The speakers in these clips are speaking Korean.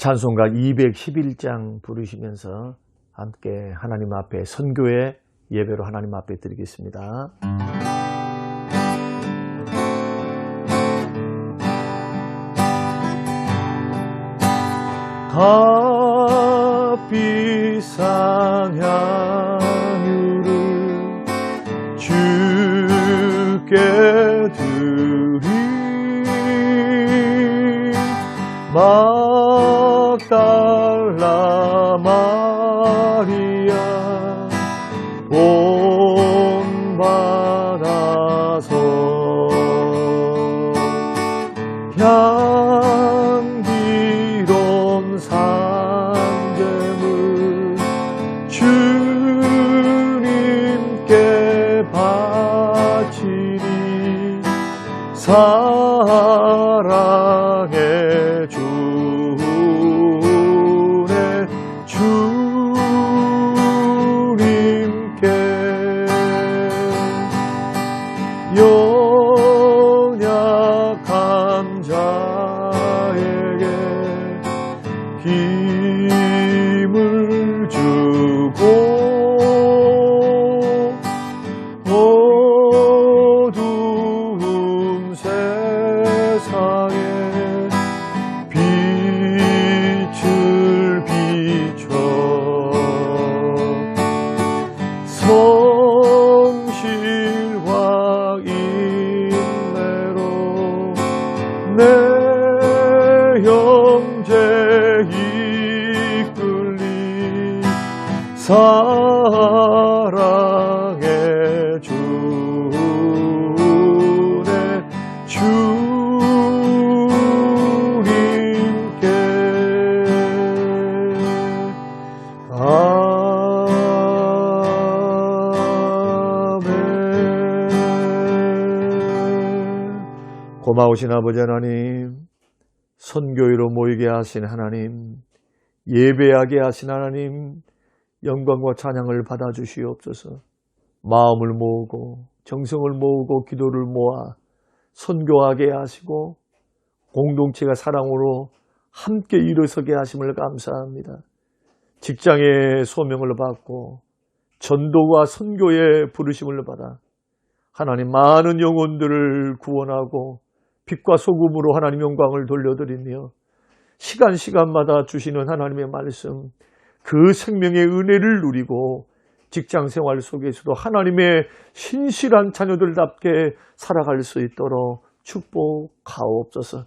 찬송가 211장 부르시면서 함께 하나님 앞에 선교의 예배로 하나님 앞에 드리겠습니다. 값비 상향유를 주께 드리 막달라 마리아 본받아서 향기로운 상제물 주님께 바치리 사랑의 주네 주님께 연약한 자에게 힘을 주고 어두운 세상에 빛을 비춰 성실과 인내로 내 형제 이끌리 사랑의 주네 주님께 아멘. 고마우신 아버지 하나님, 선교회로 모이게 하신 하나님, 예배하게 하신 하나님, 영광과 찬양을 받아주시옵소서. 마음을 모으고 정성을 모으고 기도를 모아 선교하게 하시고 공동체가 사랑으로 함께 일어서게 하심을 감사합니다. 직장의 소명을 받고 전도와 선교의 부르심을 받아 하나님 많은 영혼들을 구원하고 빛과 소금으로 하나님 영광을 돌려드리며 시간마다 주시는 하나님의 말씀, 그 생명의 은혜를 누리고 직장생활 속에서도 하나님의 신실한 자녀들답게 살아갈 수 있도록 축복하옵소서.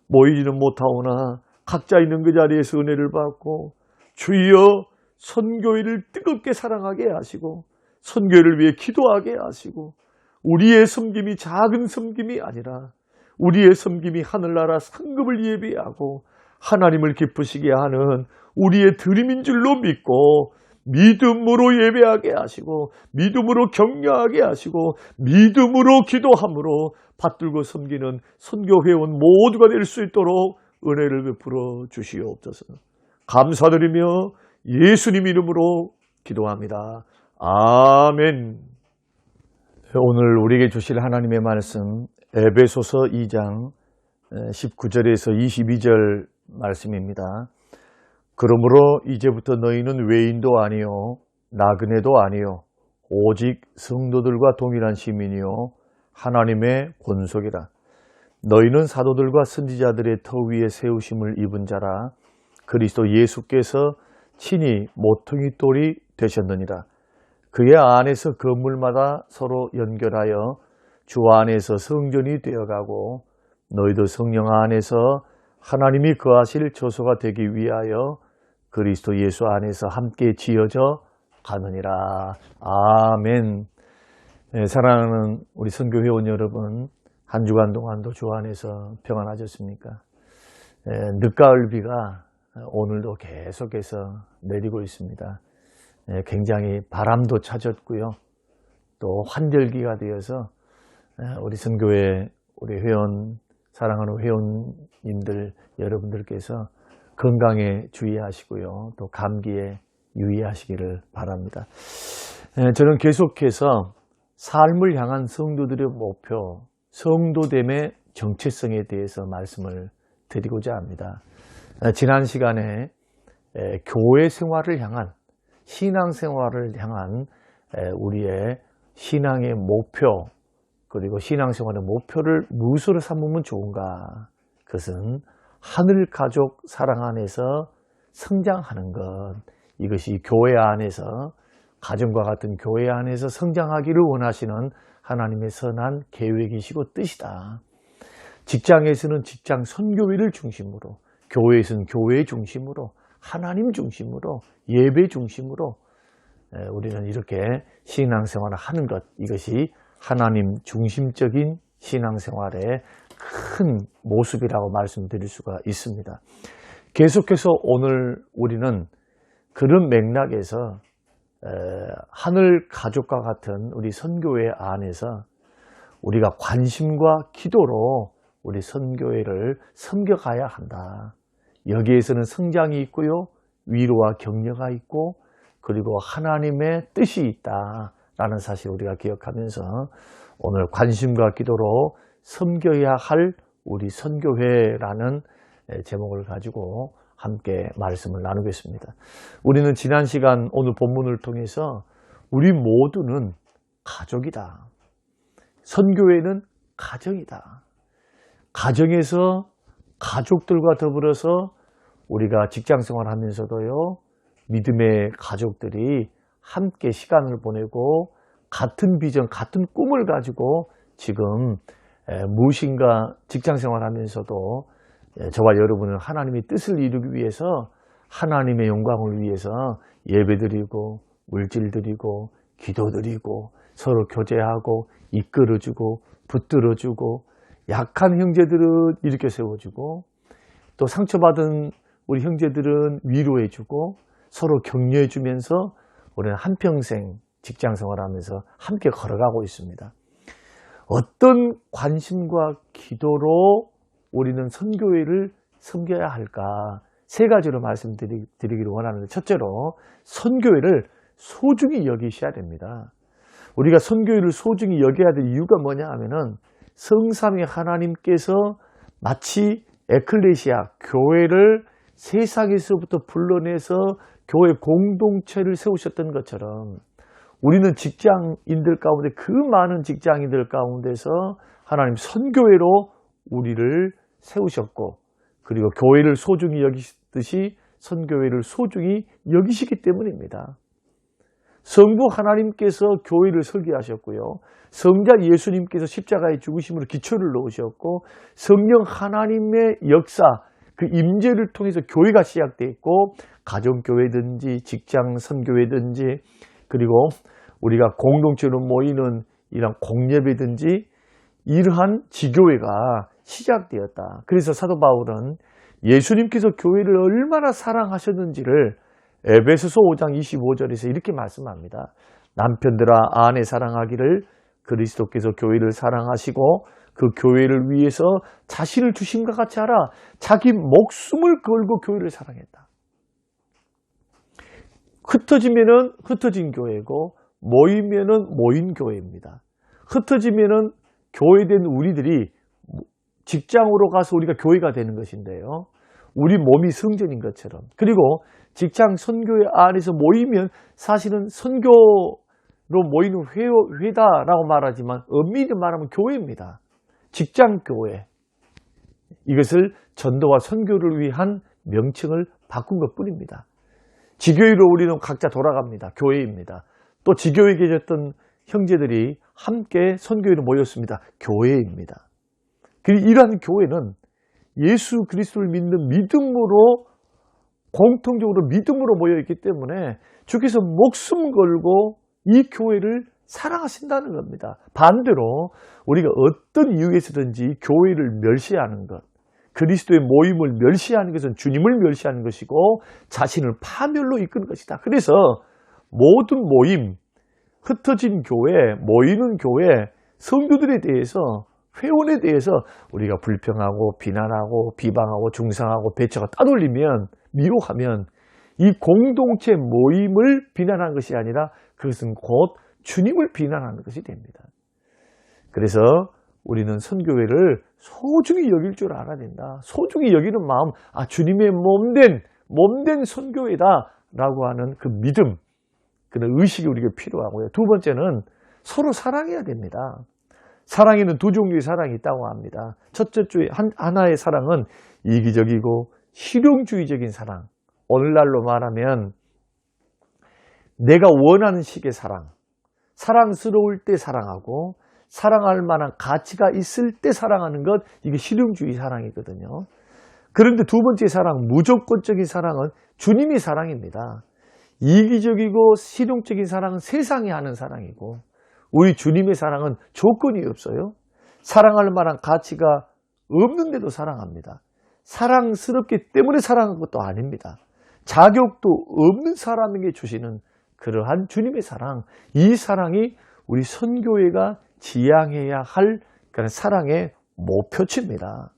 모이지는 못하오나 각자 있는 그 자리에서 은혜를 받고 주여 선교회를 뜨겁게 사랑하게 하시고 선교회를 위해 기도하게 하시고 우리의 섬김이 작은 섬김이 아니라 우리의 섬김이 하늘나라 상급을 예비하고 하나님을 기쁘시게 하는 우리의 드림인 줄로 믿고 믿음으로 예배하게 하시고 믿음으로 격려하게 하시고 믿음으로 기도함으로 받들고 섬기는 선교회원 모두가 될 수 있도록 은혜를 베풀어 주시옵소서. 감사드리며 예수님 이름으로 기도합니다. 아멘. 오늘 우리에게 주실 하나님의 말씀 에베소서 2장 19절에서 22절 말씀입니다. 그러므로 이제부터 너희는 외인도 아니요 나그네도 아니요 오직 성도들과 동일한 시민이요 하나님의 권속이라. 너희는 사도들과 선지자들의 터 위에 세우심을 입은 자라. 그리스도 예수께서 친히 모퉁이 돌이 되셨느니라. 그의 안에서 건물마다 서로 연결하여 주 안에서 성전이 되어가고 너희도 성령 안에서 하나님이 거하실 처소가 되기 위하여 그리스도 예수 안에서 함께 지어져 가느니라. 아멘. 네, 사랑하는 우리 선교회원 여러분, 한 주간 동안도 주 안에서 평안하셨습니까? 늦가을 비가 오늘도 계속해서 내리고 있습니다. 굉장히 바람도 찾았고요. 또 환절기가 되어서 우리 선교회 우리 회원 사랑하는 회원님들 여러분들께서 건강에 주의하시고요. 또 감기에 유의하시기를 바랍니다. 저는 계속해서 삶을 향한 성도들의 목표, 성도됨의 정체성에 대해서 말씀을 드리고자 합니다. 지난 시간에 교회 생활을 향한, 신앙 생활을 향한 우리의 신앙의 목표, 그리고 신앙생활의 목표를 무엇으로 삼으면 좋은가? 그것은 하늘 가족 사랑 안에서 성장하는 것, 이것이 교회 안에서, 가정과 같은 교회 안에서 성장하기를 원하시는 하나님의 선한 계획이시고 뜻이다. 직장에서는 직장 선교회를 중심으로, 교회에서는 교회 중심으로, 하나님 중심으로, 예배 중심으로 우리는 이렇게 신앙생활을 하는 것, 이것이 하나님 중심적인 신앙생활의 큰 모습이라고 말씀드릴 수가 있습니다. 계속해서 오늘 우리는 그런 맥락에서 하늘 가족과 같은 우리 선교회 안에서 우리가 관심과 기도로 우리 선교회를 섬겨가야 한다. 여기에서는 성장이 있고요, 위로와 격려가 있고, 그리고 하나님의 뜻이 있다라는 사실을 우리가 기억하면서 오늘 관심과 기도로 섬겨야 할 우리 선교회라는 제목을 가지고 함께 말씀을 나누겠습니다. 우리는 지난 시간 오늘 본문을 통해서 우리 모두는 가족이다. 선교회는 가정이다. 가정에서 가족들과 더불어서 우리가 직장생활 하면서도요, 믿음의 가족들이 함께 시간을 보내고 같은 비전, 같은 꿈을 가지고 지금 무엇인가 직장생활 하면서도 저와 여러분은 하나님의 뜻을 이루기 위해서, 하나님의 영광을 위해서 예배드리고 물질드리고 기도드리고 서로 교제하고 이끌어주고 붙들어주고, 약한 형제들은 일으켜 세워주고, 또 상처받은 우리 형제들은 위로해주고 서로 격려해주면서 우리는 한평생 직장생활하면서 함께 걸어가고 있습니다. 어떤 관심과 기도로 우리는 선교회를 섬겨야 할까? 세 가지로 말씀드리기를 원하는데, 첫째로 선교회를 소중히 여기셔야 됩니다. 우리가 선교회를 소중히 여겨야 될 이유가 뭐냐 하면은, 성삼위 하나님께서 마치 에클레시아, 교회를 세상에서부터 불러내서 교회 공동체를 세우셨던 것처럼, 우리는 직장인들 가운데, 그 많은 직장인들 가운데서 하나님 선교회로 우리를 세우셨고, 그리고 교회를 소중히 여기듯이 선교회를 소중히 여기시기 때문입니다. 성부 하나님께서 교회를 설계하셨고요, 성자 예수님께서 십자가의 죽으심으로 기초를 놓으셨고, 성령 하나님의 역사, 그 임재를 통해서 교회가 시작되어 있고, 가정교회든지 직장 선교회든지, 그리고 우리가 공동체로 모이는 이런 공예배든지 이러한 지교회가 시작되었다. 그래서 사도 바울은 예수님께서 교회를 얼마나 사랑하셨는지를 에베소서 5장 25절에서 이렇게 말씀합니다. 남편들아 아내 사랑하기를 그리스도께서 교회를 사랑하시고 그 교회를 위해서 자신을 주심과 같이 하라. 자기 목숨을 걸고 교회를 사랑했다. 흩어지면은 흩어진 교회고, 모이면은 모인 교회입니다. 흩어지면은 교회된 우리들이 직장으로 가서 우리가 교회가 되는 것인데요, 우리 몸이 성전인 것처럼. 그리고 직장 선교회 안에서 모이면 사실은 선교로 모이는 회다라고 말하지만 엄밀히 말하면 교회입니다. 직장 교회. 이것을 전도와 선교를 위한 명칭을 바꾼 것 뿐입니다. 지교회로 우리는 각자 돌아갑니다. 교회입니다. 또 지교회에 계셨던 형제들이 함께 선교회로 모였습니다. 교회입니다. 그리고 이러한 교회는 예수 그리스도를 믿는 믿음으로, 공통적으로 믿음으로 모여있기 때문에 주께서 목숨 걸고 이 교회를 사랑하신다는 겁니다. 반대로 우리가 어떤 이유에서든지 교회를 멸시하는 것, 그리스도의 모임을 멸시하는 것은 주님을 멸시하는 것이고 자신을 파멸로 이끄는 것이다. 그래서 모든 모임, 흩어진 교회, 모이는 교회, 성도들에 대해서, 회원에 대해서 우리가 불평하고 비난하고 비방하고 중상하고 배척하고 따돌리면, 미워하면 이 공동체 모임을 비난하는 것이 아니라 그것은 곧 주님을 비난하는 것이 됩니다. 그래서 우리는 선교회를 소중히 여길 줄 알아야 된다. 소중히 여기는 마음, 주님의 몸된 선교회다라고 하는 그 믿음, 그런 의식이 우리에게 필요하고요. 두 번째는 서로 사랑해야 됩니다. 사랑에는 두 종류의 사랑이 있다고 합니다. 첫째 하나의 사랑은 이기적이고 실용주의적인 사랑. 오늘날로 말하면 내가 원하는 식의 사랑, 사랑스러울 때 사랑하고 사랑할 만한 가치가 있을 때 사랑하는 것, 이게 실용주의 사랑이거든요. 그런데 두 번째 사랑, 무조건적인 사랑은 주님의 사랑입니다. 이기적이고 실용적인 사랑은 세상이 하는 사랑이고, 우리 주님의 사랑은 조건이 없어요. 사랑할 만한 가치가 없는데도 사랑합니다. 사랑스럽기 때문에 사랑한 것도 아닙니다. 자격도 없는 사람에게 주시는 그러한 주님의 사랑, 이 사랑이 우리 선교회가 지향해야 할 그런 사랑의 목표치입니다.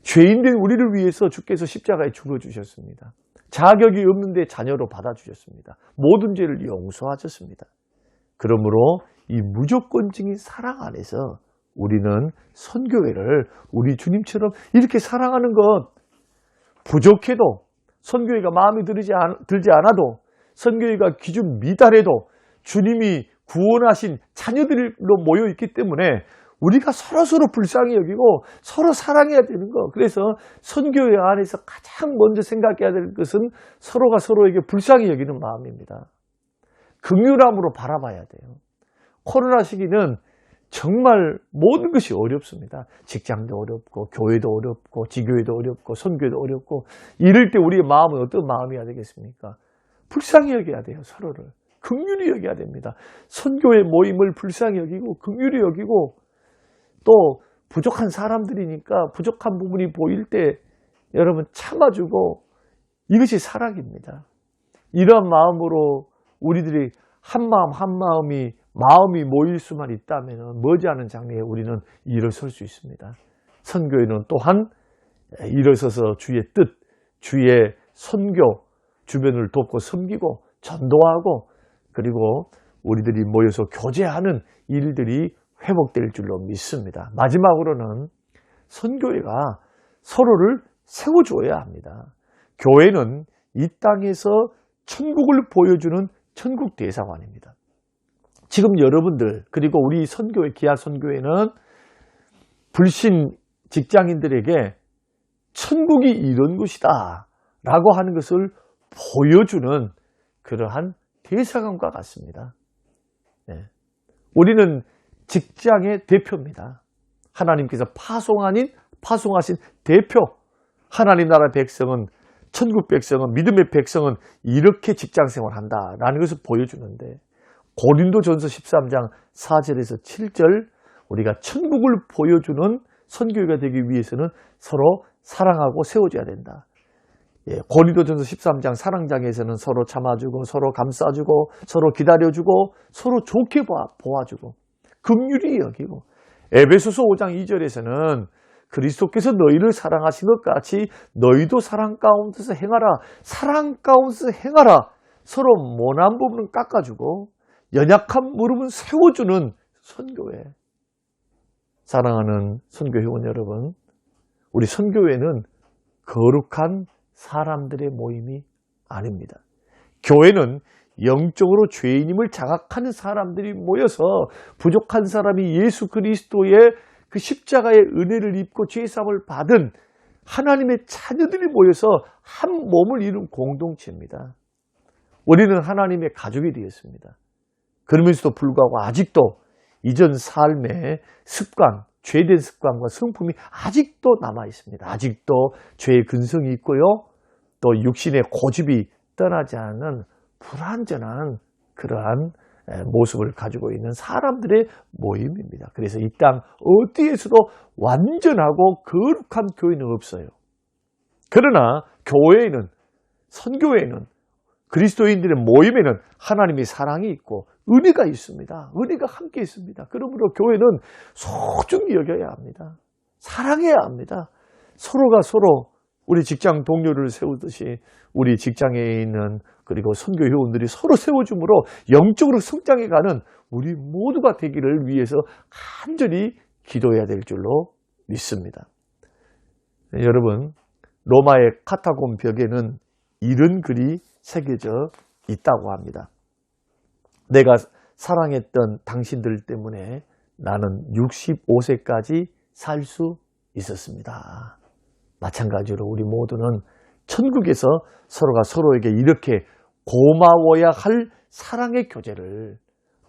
죄인된 우리를 위해서 주께서 십자가에 죽어주셨습니다. 자격이 없는데 자녀로 받아주셨습니다. 모든 죄를 용서하셨습니다. 그러므로 이 무조건적인 사랑 안에서 우리는 선교회를 우리 주님처럼 이렇게 사랑하는 것, 부족해도, 선교회가 마음에 들지 않아도, 선교회가 기준 미달해도 주님이 구원하신 자녀들로 모여 있기 때문에 우리가 서로 불쌍히 여기고 서로 사랑해야 되는 거. 그래서 선교회 안에서 가장 먼저 생각해야 될 것은 서로가 서로에게 불쌍히 여기는 마음입니다. 긍휼함으로 바라봐야 돼요. 코로나 시기는 정말 모든 것이 어렵습니다. 직장도 어렵고 교회도 어렵고 지교회도 어렵고 선교회도 어렵고, 이럴 때 우리의 마음은 어떤 마음이어야 되겠습니까? 불쌍히 여겨야 돼요. 서로를 긍휼히 여겨야 됩니다. 선교회 모임을 불쌍히 여기고 긍휼히 여기고, 또 부족한 사람들이니까 부족한 부분이 보일 때 여러분 참아주고, 이것이 사랑입니다. 이런 마음으로 우리들이 마음이 모일 수만 있다면 머지않은 장래에 우리는 일어설 수 있습니다. 선교회는 또한 일어서서 주의 뜻, 주의 선교, 주변을 돕고 섬기고 전도하고, 그리고 우리들이 모여서 교제하는 일들이 회복될 줄로 믿습니다. 마지막으로는 선교회가 서로를 세워줘야 합니다. 교회는 이 땅에서 천국을 보여주는 천국 대사관입니다. 지금 여러분들, 그리고 우리 선교회, 기아 선교회는 불신 직장인들에게 천국이 이런 곳이다 라고 하는 것을 보여주는 그러한 대사관과 같습니다. 우리는 직장의 대표입니다. 하나님께서 파송하신 대표, 하나님 나라 백성은, 천국 백성은, 믿음의 백성은 이렇게 직장생활을 한다라는 것을 보여주는데, 고린도전서 13장 4절에서 7절, 우리가 천국을 보여주는 선교회가 되기 위해서는 서로 사랑하고 세워줘야 된다. 고린도전서 13장 사랑장에서는 서로 참아주고 서로 감싸주고 서로 기다려주고 서로 좋게 보아주고 긍휼히 여기고, 에베소서 5장 2절에서는 그리스도께서 너희를 사랑하신 것 같이 너희도 사랑 가운데서 행하라. 사랑 가운데서 행하라. 서로 모난 부분은 깎아주고 연약한 무릎은 세워주는 선교회. 사랑하는 선교회원 여러분, 우리 선교회는 거룩한 사람들의 모임이 아닙니다. 교회는 영적으로 죄인임을 자각하는 사람들이 모여서 부족한 사람이 예수 그리스도의 그 십자가의 은혜를 입고 죄사함을 받은 하나님의 자녀들이 모여서 한 몸을 이룬 공동체입니다. 우리는 하나님의 가족이 되었습니다. 그러면서도 불구하고 아직도 이전 삶의 습관, 죄된 습관과 성품이 아직도 남아 있습니다. 아직도 죄의 근성이 있고요. 또 육신의 고집이 떠나지 않는 불완전한 그러한 모습을 가지고 있는 사람들의 모임입니다. 그래서 이 땅 어디에서도 완전하고 거룩한 교회는 없어요. 그러나 교회에는, 선교회에는, 그리스도인들의 모임에는 하나님의 사랑이 있고 은혜가 있습니다. 은혜가 함께 있습니다. 그러므로 교회는 소중히 여겨야 합니다. 사랑해야 합니다. 서로가 서로, 우리 직장 동료를 세우듯이 우리 직장에 있는 그리고 선교 회원들이 서로 세워줌으로 영적으로 성장해가는 우리 모두가 되기를 위해서 간절히 기도해야 될 줄로 믿습니다. 여러분, 로마의 카타콤 벽에는 이런 글이 새겨져 있다고 합니다. 내가 사랑했던 당신들 때문에 나는 65세까지 살 수 있었습니다. 마찬가지로 우리 모두는 천국에서 서로가 서로에게 이렇게 고마워야 할 사랑의 교제를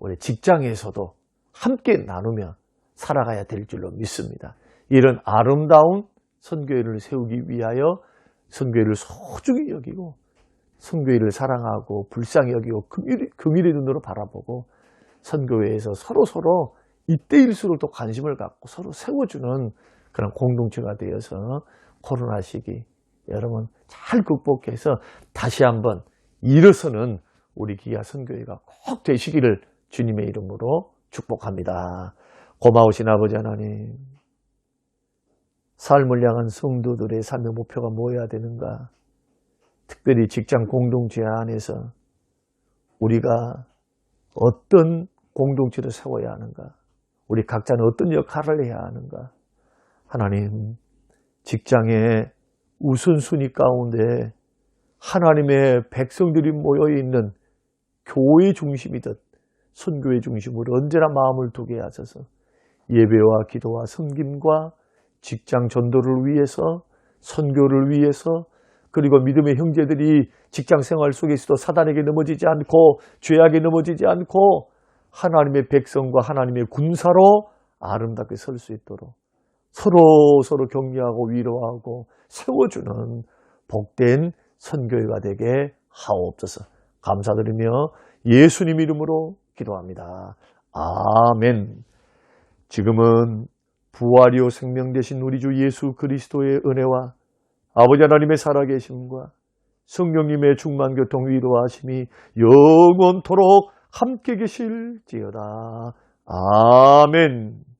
우리 직장에서도 함께 나누며 살아가야 될 줄로 믿습니다. 이런 아름다운 선교회를 세우기 위하여 선교회를 소중히 여기고 선교회를 사랑하고 불쌍히 여기고 긍휼의 눈으로 바라보고 선교회에서 서로 이때일수록 더 관심을 갖고 서로 세워주는 그런 공동체가 되어서 코로나 시기 여러분 잘 극복해서 다시 한번 일어서는 우리 기아 선교회가 꼭 되시기를 주님의 이름으로 축복합니다. 고마우신 아버지 하나님, 삶을 향한 성도들의 삶의 목표가 뭐여야 되는가? 특별히 직장 공동체 안에서 우리가 어떤 공동체를 세워야 하는가? 우리 각자는 어떤 역할을 해야 하는가? 하나님, 직장의 우선순위 가운데 하나님의 백성들이 모여있는 교회 중심이듯 선교회 중심으로 언제나 마음을 두게 하셔서 예배와 기도와 섬김과 직장 전도를 위해서 선교를 위해서 그리고 믿음의 형제들이 직장 생활 속에서도 사단에게 넘어지지 않고 죄악에 넘어지지 않고 하나님의 백성과 하나님의 군사로 아름답게 설 수 있도록 서로 격려하고 위로하고 세워주는 복된 선교회가 되게 하옵소서. 감사드리며 예수님 이름으로 기도합니다. 아멘. 지금은 부활이요 생명 되신 우리 주 예수 그리스도의 은혜와 아버지 하나님의 살아계심과 성령님의 충만교통 위로하심이 영원토록 함께 계실지어다. 아멘.